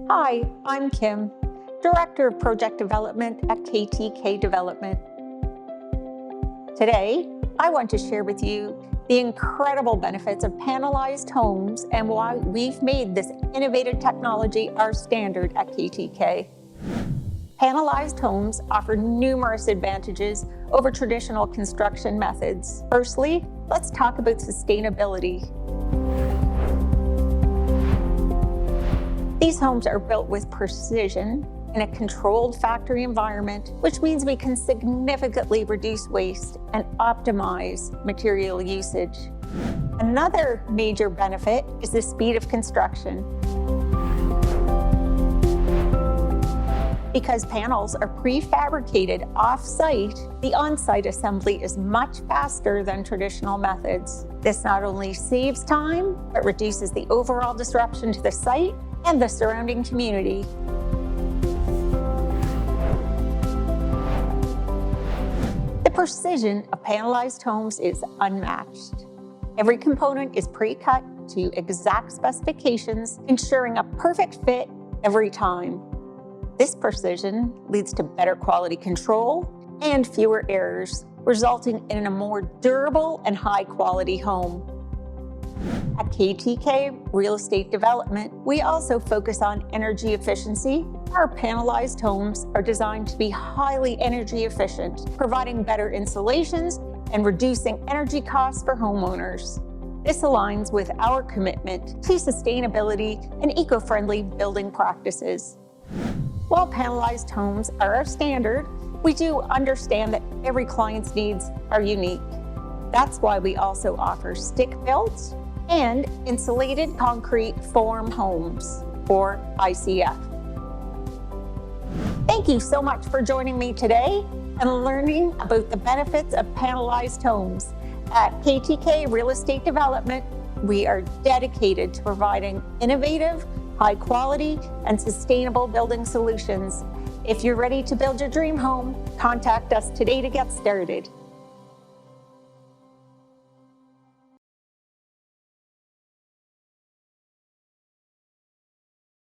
Hi, I'm Kim, Director of Project Development at KTK Development. Today, I want to share with you the incredible benefits of panelized homes and why we've made this innovative technology our standard at KTK. Panelized homes offer numerous advantages over traditional construction methods. Firstly, let's talk about sustainability. These homes are built with precision in a controlled factory environment, which means we can significantly reduce waste and optimize material usage. Another major benefit is the speed of construction. Because panels are prefabricated off-site, the on-site assembly is much faster than traditional methods. This not only saves time, but reduces the overall disruption to the site and the surrounding community. The precision of panelized homes is unmatched. Every component is pre-cut to exact specifications, ensuring a perfect fit every time. This precision leads to better quality control and fewer errors, resulting in a more durable and high-quality home. At KTK Real Estate Development, we also focus on energy efficiency. Our panelized homes are designed to be highly energy efficient, providing better insulations and reducing energy costs for homeowners. This aligns with our commitment to sustainability and eco-friendly building practices. While panelized homes are our standard, we do understand that every client's needs are unique. That's why we also offer stick-built and Insulated Concrete Form homes, or ICF. Thank you so much for joining me today and learning about the benefits of panelized homes. At KTK Real Estate Development, we are dedicated to providing innovative, high quality, and sustainable building solutions. If you're ready to build your dream home, contact us today to get started.